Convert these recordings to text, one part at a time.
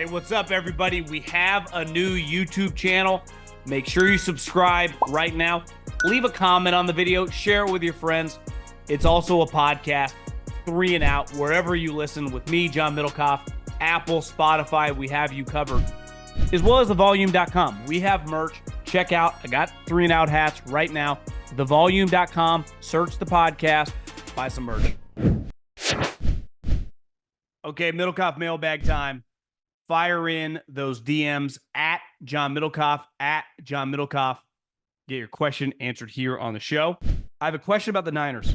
Hey, what's up, everybody? We have a new YouTube channel. Make sure you subscribe right now. Leave a comment on the video. Share it with your friends. It's also a podcast, 3 and Out, wherever you listen with me, John Middlekauff, Apple, Spotify. We have you covered, as well as thevolume.com. We have merch. Check out. I got 3 and Out hats right now. Thevolume.com. Search the podcast. Buy some merch. Okay, Middlekauff mailbag time. Fire in those DMs at John Middlekauff, Get your question answered here on the show. I have a question about the Niners.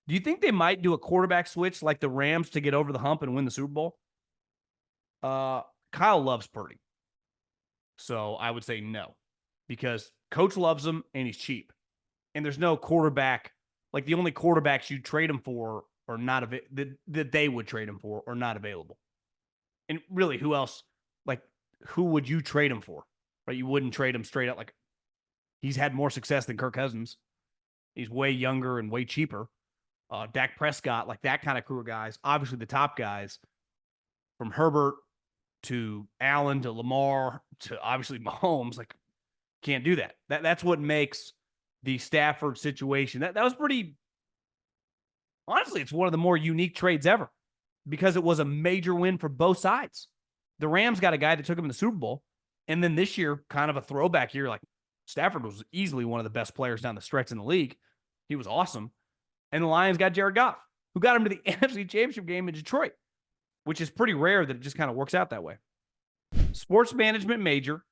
Do you think they might do a quarterback switch like the Rams to get over the hump and win the Super Bowl? Kyle loves Purdy. So I would say no, because coach loves him and he's cheap. And there's no quarterback, like the only quarterbacks you trade him for are not that they would trade him for are not available. And really, who else? Like, who would you trade him for? Right? You wouldn't trade him straight up. Like, he's had more success than Kirk Cousins. He's way younger and way cheaper. Dak Prescott, like that kind of crew of guys. Obviously, the top guys, from Herbert to Allen to Lamar to obviously Mahomes, like, can't do that. That's what makes the Stafford situation. That was pretty. Honestly, it's one of the more unique trades ever, because it was a major win for both sides. The Rams got a guy that took him to the Super Bowl, and then this year, kind of a throwback year, like Stafford was easily one of the best players down the stretch in the league. He was awesome. And the Lions got Jared Goff, who got him to the NFC Championship game in Detroit, which is pretty rare that it just kind of works out that way. Sports management major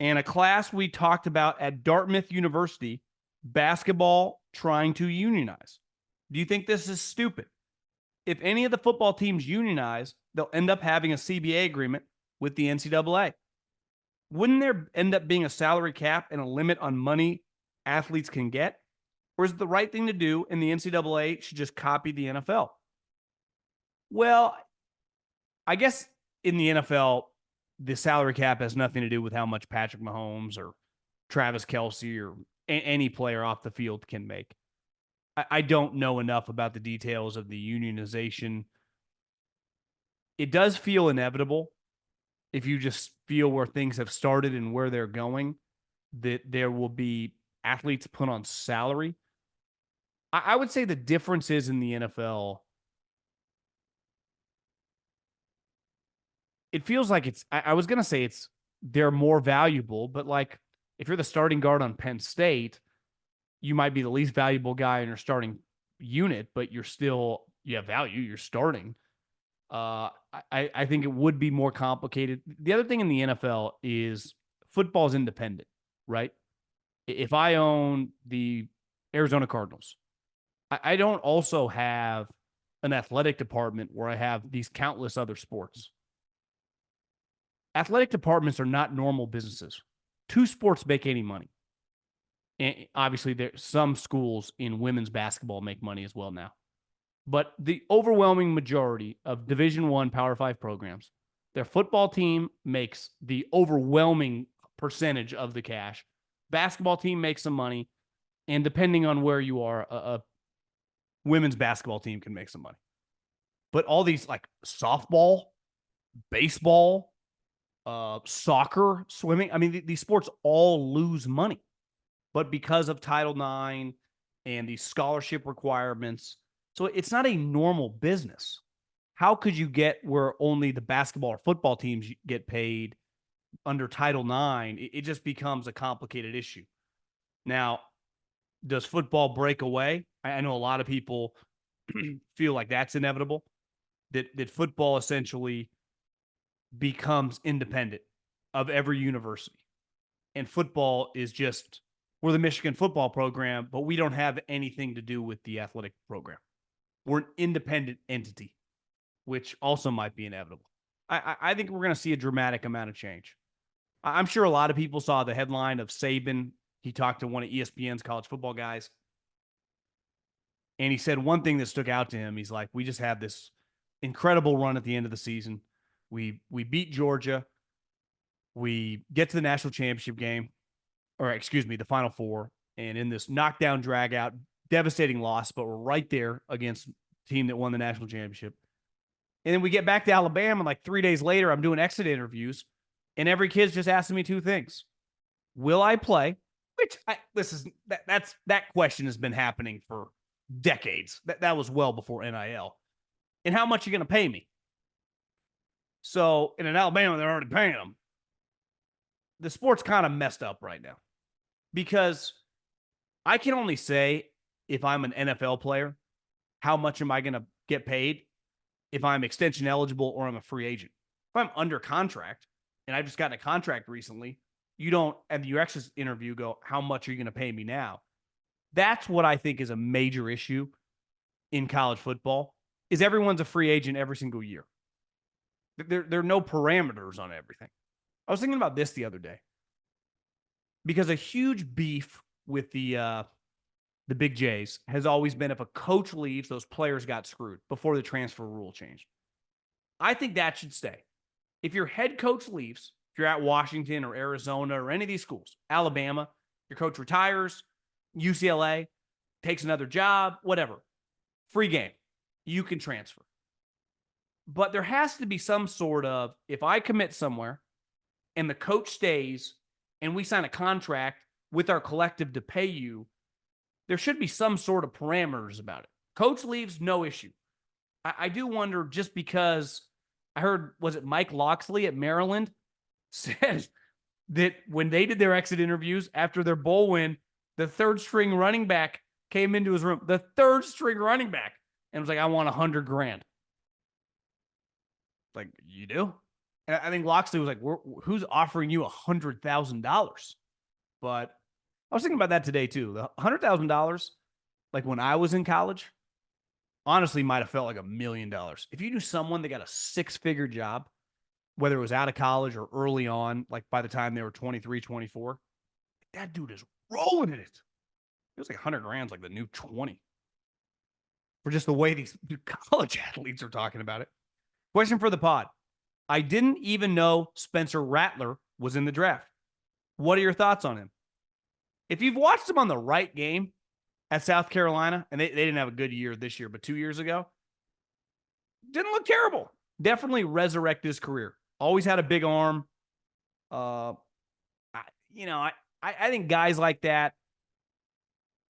and a class we talked about at Dartmouth University, basketball trying to unionize. Do you think this is stupid? If any of the football teams unionize, they'll end up having a CBA agreement with the NCAA. Wouldn't there end up being a salary cap and a limit on money athletes can get? Or is it the right thing to do and the NCAA should just copy the NFL? Well, I guess in the NFL, the salary cap has nothing to do with how much Patrick Mahomes or Travis Kelce or any player off the field can make. I don't know enough about the details of the unionization. It does feel inevitable, if you just feel where things have started and where they're going, that there will be athletes put on salary. I would say the difference is in the NFL, it feels like I was going to say they're more valuable, but like if you're the starting guard on Penn State, you might be the least valuable guy in your starting unit, but you have value. You're starting. I think it would be more complicated. The other thing in the NFL is football is independent, right? If I own the Arizona Cardinals, I don't also have an athletic department where I have these countless other sports. Athletic departments are not normal businesses. 2 sports make any money. And obviously, some schools in women's basketball make money as well now. But the overwhelming majority of Division I Power 5 programs, their football team makes the overwhelming percentage of the cash. Basketball team makes some money. And depending on where you are, a women's basketball team can make some money. But all these, like softball, baseball, soccer, swimming, I mean, these sports all lose money. But because of Title IX and the scholarship requirements, so it's not a normal business. How could you get where only the basketball or football teams get paid under Title IX? It just becomes a complicated issue. Now, does football break away? I know a lot of people feel like that's inevitable, that football essentially becomes independent of every university. And football is just, we're the Michigan football program, but we don't have anything to do with the athletic program. We're an independent entity, which also might be inevitable. I think we're going to see a dramatic amount of change. I'm sure a lot of people saw the headline of Saban. He talked to one of ESPN's college football guys, and he said one thing that stuck out to him. He's like, we just had this incredible run at the end of the season. We beat Georgia. We get to the national championship game, or excuse me, the Final Four, and in this knockdown, drag out, devastating loss, but we're right there against the team that won the national championship. And then we get back to Alabama, and like 3 days later, I'm doing exit interviews, and every kid's just asking me two things. Will I play? Which that question has been happening for decades. That was well before NIL. And how much are you going to pay me? So in Alabama, they're already paying them. The sport's kind of messed up right now because I can only say if I'm an NFL player, how much am I going to get paid if I'm extension eligible or I'm a free agent. If I'm under contract and I've just gotten a contract recently, you don't, at your exit interview, go, how much are you going to pay me now? That's what I think is a major issue in college football is everyone's a free agent every single year. There are no parameters on everything. I was thinking about this the other day because a huge beef with the Big J's has always been if a coach leaves, those players got screwed before the transfer rule changed. I think that should stay. If your head coach leaves, if you're at Washington or Arizona or any of these schools, Alabama, your coach retires, UCLA, takes another job, whatever, free game. You can transfer. But there has to be some sort of, if I commit somewhere and the coach stays and we sign a contract with our collective to pay you, there should be some sort of parameters about it. Coach leaves, no issue. I do wonder just because I heard, was it Mike Loxley at Maryland said that when they did their exit interviews after their bowl win, the third string running back came into his room, the third string running back, and was like, I want $100,000. Like, you do? And I think Loxley was like, who's offering you $100,000? But I was thinking about that today too. The $100,000, like when I was in college, honestly might have felt like $1 million. If you knew someone that got a 6-figure job, whether it was out of college or early on, like by the time they were 23, 24, that dude is rolling in it. It was like $100,000, like the new 20 for just the way these college athletes are talking about it. Question for the pod. I didn't even know Spencer Rattler was in the draft. What are your thoughts on him? If you've watched him on the right game at South Carolina, and they didn't have a good year this year, but 2 years ago, didn't look terrible. Definitely resurrected his career. Always had a big arm. I think guys like that,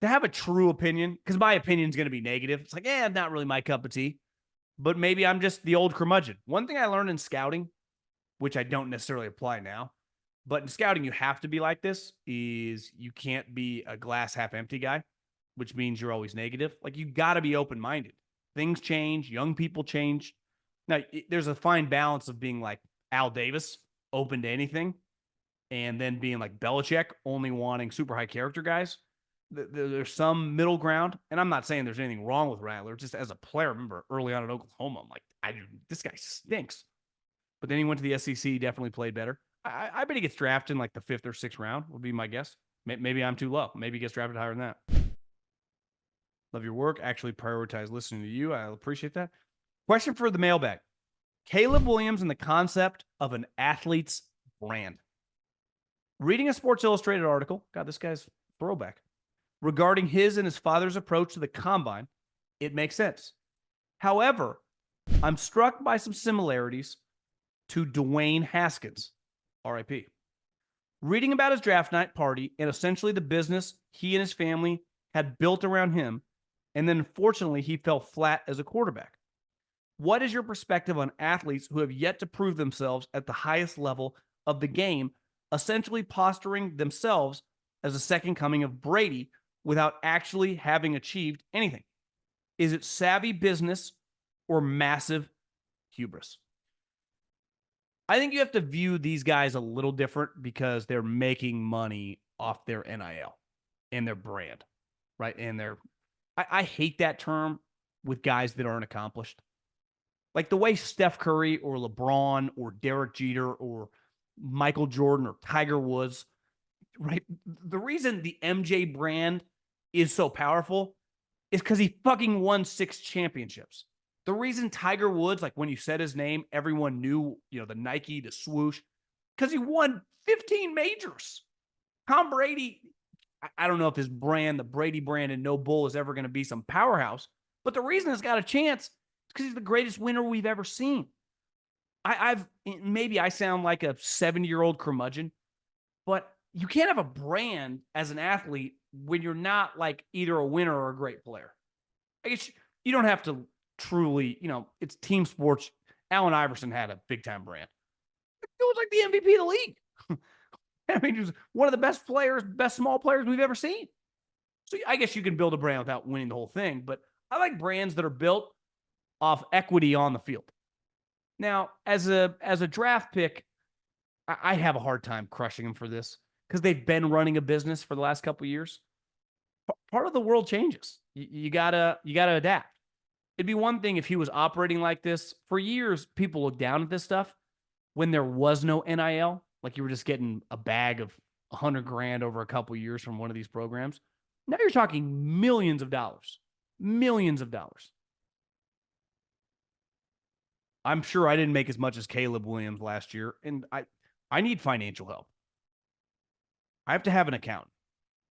to have a true opinion, because my opinion is going to be negative. It's like, not really my cup of tea. But maybe I'm just the old curmudgeon. One thing I learned in scouting, which I don't necessarily apply now, but in scouting, you have to be like this, is you can't be a glass half empty guy, which means you're always negative. Like, you got to be open-minded. Things change. Young people change. Now, there's a fine balance of being like Al Davis, open to anything, and then being like Belichick, only wanting super high character guys. There's some middle ground, and I'm not saying there's anything wrong with Rattler. Just as a player, remember early on at Oklahoma, I'm like, this guy stinks. But then he went to the SEC, definitely played better. I bet he gets drafted in like the 5th or 6th round, would be my guess. Maybe I'm too low. Maybe he gets drafted higher than that. Love your work. Actually prioritize listening to you. I appreciate that. Question for the mailbag. Caleb Williams and the concept of an athlete's brand. Reading a Sports Illustrated article, God, this guy's throwback, regarding his and his father's approach to the combine, it makes sense. However, I'm struck by some similarities to Dwayne Haskins, RIP. Reading about his draft night party and essentially the business he and his family had built around him, and then unfortunately he fell flat as a quarterback. What is your perspective on athletes who have yet to prove themselves at the highest level of the game, essentially posturing themselves as a second coming of Brady without actually having achieved anything? Is it savvy business or massive hubris? I think you have to view these guys a little different because they're making money off their NIL and their brand, right? And I hate that term with guys that aren't accomplished. Like the way Steph Curry or LeBron or Derek Jeter or Michael Jordan or Tiger Woods, right? The reason the MJ brand is so powerful is because he fucking won 6 championships. The reason Tiger Woods, like when you said his name, everyone knew, the Nike, the swoosh, because he won 15 majors. Tom Brady, I don't know if his brand, the Brady brand and no bull is ever going to be some powerhouse, but the reason it's got a chance is Because he's the greatest winner we've ever seen. Maybe I sound like a 70-year-old curmudgeon, but you can't have a brand as an athlete when you're not like either a winner or a great player. I guess you don't have to truly, it's team sports. Allen Iverson had a big time brand. It was like the MVP of the league. I mean, he was one of the best players, best small players we've ever seen. So I guess you can build a brand without winning the whole thing, but I like brands that are built off equity on the field. Now, as a draft pick, I have a hard time crushing them for this because they've been running a business for the last couple of years. Part of the world changes. You gotta adapt. It'd be one thing if he was operating like this for years. People looked down at this stuff when there was no NIL, like you were just getting a bag of $100,000 over a couple of years from one of these programs. Now you're talking millions of dollars. Millions of dollars. I'm sure I didn't make as much as Caleb Williams last year, and I need financial help. I have to have an account.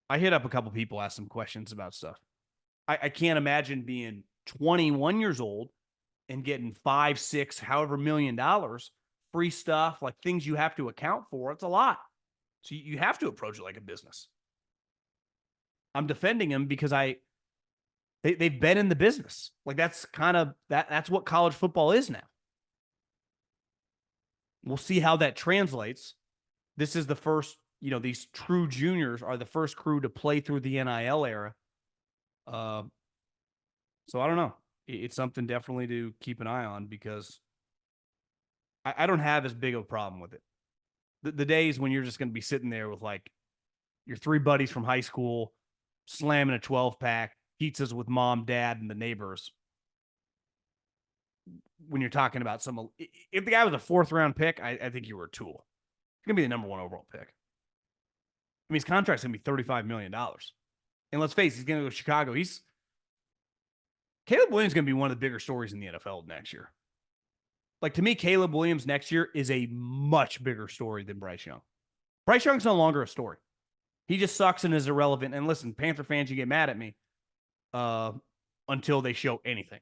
I hit up a couple people, asked some questions about stuff. I can't imagine being 21 years old and getting $5, $6, however $1 million free stuff, like things you have to account for. It's a lot. So you have to approach it like a business. I'm defending him because they've been in the business. Like that's kind of that's what college football is now. We'll see how that translates. This is the first, these true juniors are the first crew to play through the NIL era. So I don't know. It's something definitely to keep an eye on because I don't have as big of a problem with it. The days when you're just going to be sitting there with like your three buddies from high school, slamming a 12-pack, pizzas with mom, dad, and the neighbors. When you're talking about if the guy was a 4th-round pick, I think you were a tool. He's going to be the number 1 overall pick. I mean, his contract's going to be $35 million. And let's face it, he's going to go to Chicago. Caleb Williams is going to be one of the bigger stories in the NFL next year. Like, to me, Caleb Williams next year is a much bigger story than Bryce Young. Bryce Young's no longer a story. He just sucks and is irrelevant. And listen, Panther fans, you get mad at me until they show anything.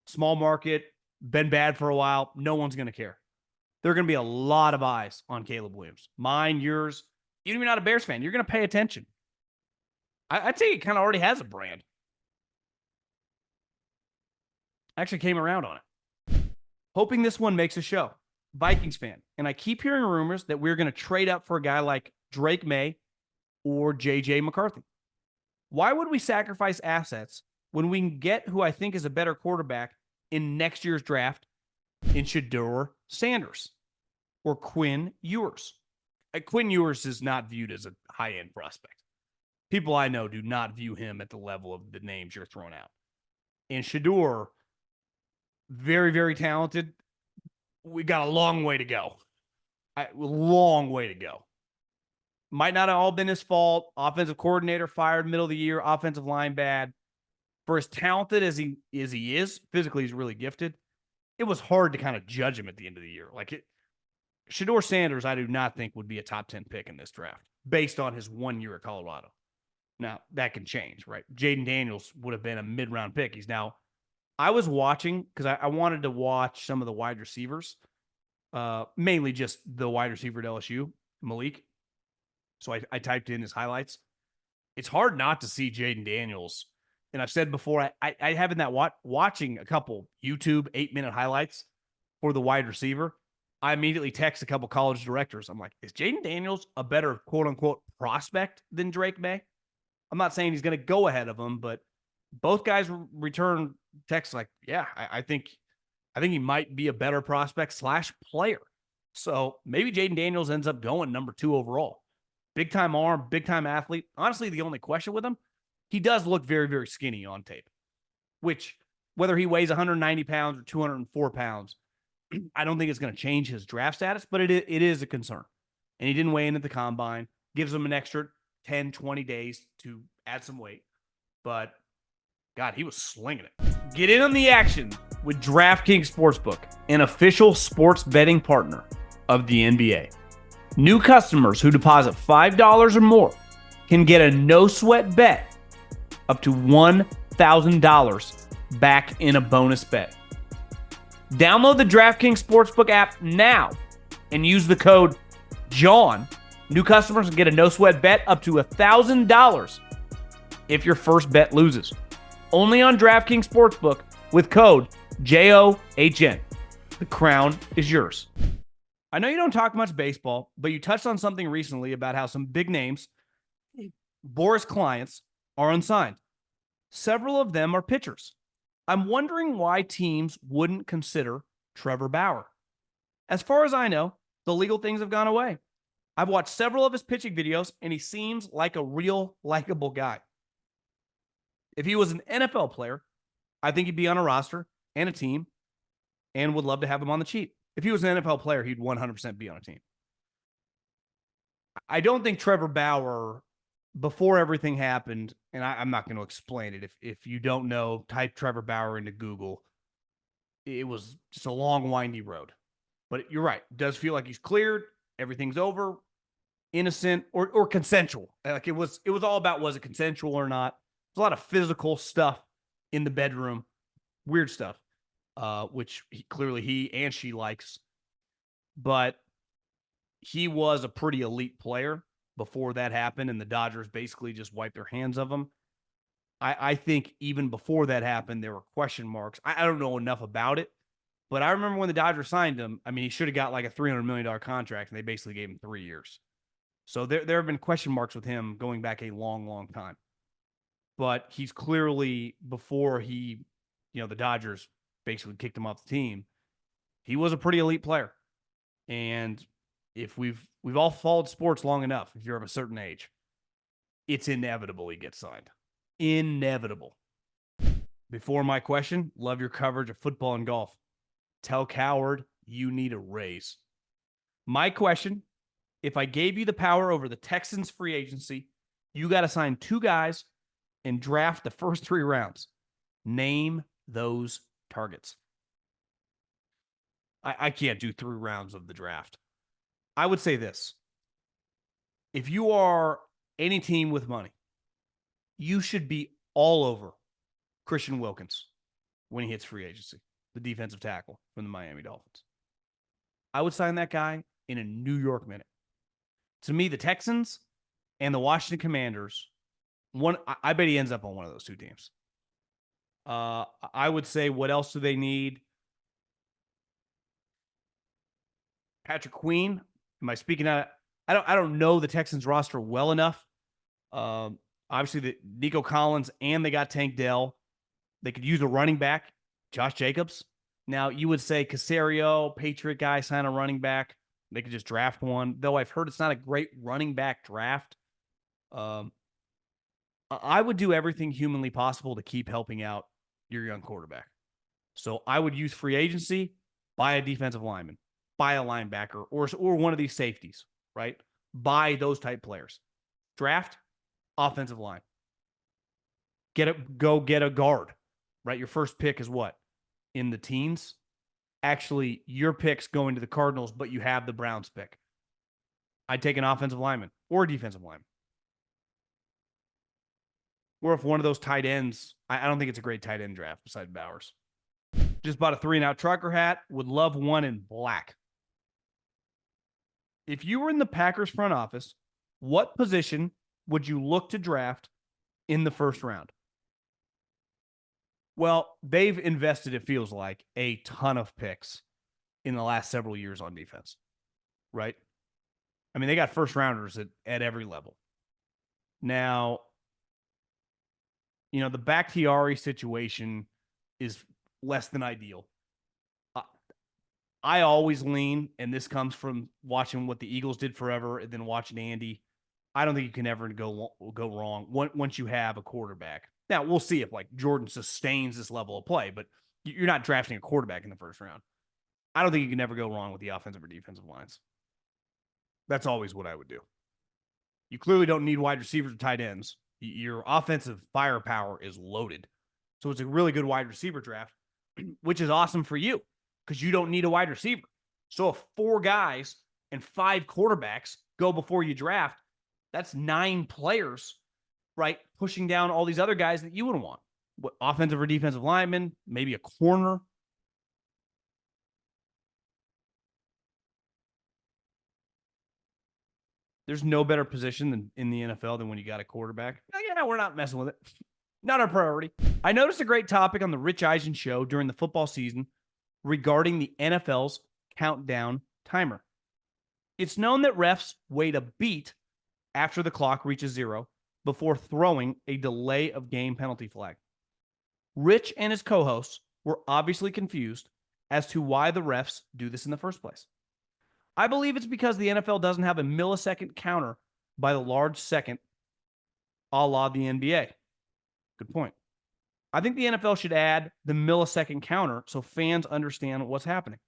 Small market, been bad for a while. No one's going to care. There are going to be a lot of eyes on Caleb Williams. Mine, yours. Even if you're not a Bears fan, you're going to pay attention. I'd say he kind of already has a brand. I actually came around on it. Hoping this one makes a show. Vikings fan. And I keep hearing rumors that we're going to trade up for a guy like Drake May or J.J. McCarthy. Why would we sacrifice assets when we can get who I think is a better quarterback in next year's draft in Shedeur Sanders or Quinn Ewers? Quinn Ewers is not viewed as a high-end prospect. People I know do not view him at the level of the names you're throwing out. And Shedeur, very, very talented. We got a long way to go. Long way to go. Might not have all been his fault. Offensive coordinator fired middle of the year. Offensive line bad. For as talented as he is, physically he's really gifted. It was hard to kind of judge him at the end of the year. Shedeur Sanders, I do not think would be a top 10 pick in this draft based on his 1 year at Colorado. Now, that can change, right? Jaden Daniels would have been a mid-round pick. I was watching because I wanted to watch some of the wide receivers, mainly just the wide receiver at LSU, Malik. So I typed in his highlights. It's hard not to see Jaden Daniels. And I've said before, I haven't that watching a couple YouTube 8-minute highlights for the wide receiver. I immediately text a couple college directors. I'm like, is Jaden Daniels a better quote-unquote prospect than Drake May? I'm not saying he's going to go ahead of him, but both guys return texts like, yeah, I think he might be a better prospect / player. So maybe Jaden Daniels ends up going number 2 overall. Big time arm, big time athlete. Honestly, the only question with him, he does look very, very skinny on tape, which whether he weighs 190 pounds or 204 pounds, I don't think it's going to change his draft status, but it is a concern. And he didn't weigh in at the combine. Gives him an extra 10, 20 days to add some weight. But, God, he was slinging it. Get in on the action with DraftKings Sportsbook, an official sports betting partner of the NBA. New customers who deposit $5 or more can get a no-sweat bet up to $1,000 back in a bonus bet. Download the DraftKings Sportsbook app now and use the code JOHN. New customers can get a no-sweat bet up to $1,000 if your first bet loses. Only on DraftKings Sportsbook with code JOHN. The crown is yours. I know you don't talk much baseball, but you touched on something recently about how some big names, Boris clients, are unsigned. Several of them are pitchers. I'm wondering why teams wouldn't consider Trevor Bauer. As far as I know, the legal things have gone away. I've watched several of his pitching videos, and he seems like a real likable guy. If he was an NFL player, I think he'd be on a roster and a team and would love to have him on the cheap. If he was an NFL player, he'd 100% be on a team. I don't think Trevor Bauer, before everything happened, and I'm not going to explain it. If you don't know, type Trevor Bauer into Google. It was just a long, windy road. But you're right. It does feel like he's cleared. Everything's over. Innocent or consensual. Like it was all about, was it consensual or not? There's a lot of physical stuff in the bedroom. Weird stuff. Which clearly he and she likes. But he was a pretty elite player before that happened, and the Dodgers basically just wiped their hands of him. I think even before that happened, there were question marks. I don't know enough about it, but I remember when the Dodgers signed him, I mean, he should have got like a $300 million contract, and they basically gave him 3 years. So there have been question marks with him going back a long, long time. But he's clearly, before he, the Dodgers basically kicked him off the team, he was a pretty elite player. And if we've all followed sports long enough, if you're of a certain age, it's inevitable he gets signed. Inevitable. Before my question, love your coverage of football and golf. Tell Coward you need a raise. My question, if I gave you the power over the Texans free agency, you got to sign 2 guys and draft the first 3 rounds. Name those targets. I can't do 3 rounds of the draft. I would say this. If you are any team with money, you should be all over Christian Wilkins when he hits free agency, the defensive tackle from the Miami Dolphins. I would sign that guy in a New York minute. To me, the Texans and the Washington Commanders, I bet he ends up on one of those 2 teams. I would say, what else do they need? Patrick Queen. Am I speaking out? I don't know the Texans roster well enough. Obviously, the Nico Collins, and they got Tank Dell. They could use a running back, Josh Jacobs. Now, you would say Caserio, Patriot guy, sign a running back. They could just draft one, though I've heard it's not a great running back draft. I would do everything humanly possible to keep helping out your young quarterback. So I would use free agency, buy a defensive lineman, buy a linebacker, or one of these safeties, right? Buy those type players. Draft, offensive line. Go get a guard, right? Your first pick is what? In the teens? Actually, your pick's going to the Cardinals, but you have the Browns pick. I'd take an offensive lineman or a defensive lineman. Or if one of those tight ends, I don't think it's a great tight end draft besides Bowers. Just bought a 3-and-out trucker hat. Would love one in black. If you were in the Packers front office, what position would you look to draft in the first round? Well, they've invested, it feels like, a ton of picks in the last several years on defense, right? I mean, they got first rounders at every level. Now, the Bakhtiari situation is less than ideal. I always lean, and this comes from watching what the Eagles did forever and then watching Andy. I don't think you can ever go wrong once you have a quarterback. Now, we'll see if Jordan sustains this level of play, but you're not drafting a quarterback in the first round. I don't think you can ever go wrong with the offensive or defensive lines. That's always what I would do. You clearly don't need wide receivers or tight ends. Your offensive firepower is loaded. So it's a really good wide receiver draft, which is awesome for you because you don't need a wide receiver. So if 4 guys and 5 quarterbacks go before you draft, that's 9 players, right? Pushing down all these other guys that you would want. What, offensive or defensive lineman, maybe a corner. There's no better position than in the NFL than when you got a quarterback. Yeah, we're not messing with it. Not our priority. I noticed a great topic on the Rich Eisen show during the football season regarding the NFL's countdown timer. It's known that refs wait a beat after the clock reaches 0 before throwing a delay of game penalty flag. Rich and his co-hosts were obviously confused as to why the refs do this in the first place. I believe it's because the NFL doesn't have a millisecond counter by the large second, a la the NBA. Good point. I think the NFL should add the millisecond counter so fans understand what's happening.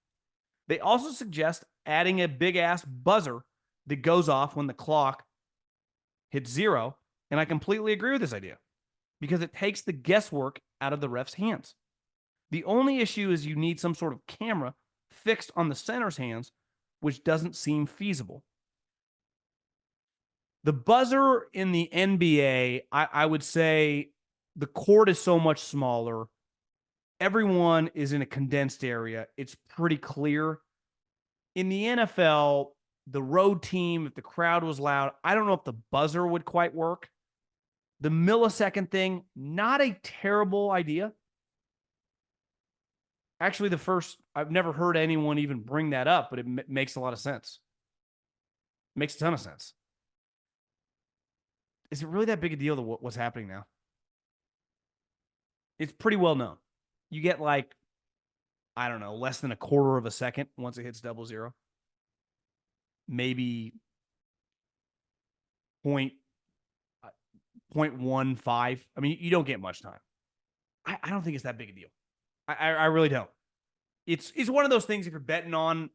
They also suggest adding a big-ass buzzer that goes off when the clock hits 0, and I completely agree with this idea because it takes the guesswork out of the ref's hands. The only issue is you need some sort of camera fixed on the center's hands, which doesn't seem feasible. The buzzer in the NBA, I would say the court is so much smaller. Everyone is in a condensed area. It's pretty clear. In the NFL, the road team, if the crowd was loud, I don't know if the buzzer would quite work. The millisecond thing, not a terrible idea. Actually, I've never heard anyone even bring that up, but it makes a lot of sense. Makes a ton of sense. Is it really that big a deal to what's happening now? It's pretty well known. You get like, I don't know, less than a quarter of a second once it hits 00. Maybe 0.15. I mean, you don't get much time. I don't think it's that big a deal. I really don't. It's one of those things if you're betting on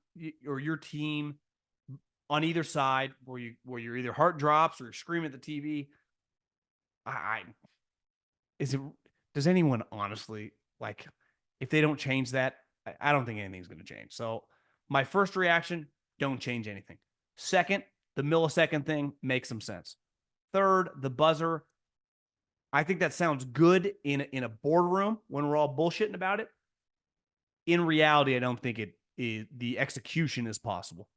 or your team on either side where you're either heart drops or you're screaming at the TV. Does anyone honestly, like, if they don't change that, I don't think anything's going to change. So my first reaction, don't change anything. Second, the millisecond thing makes some sense. Third, the buzzer, I think that sounds good in a boardroom when we're all bullshitting about it. In reality, I don't think the execution is possible.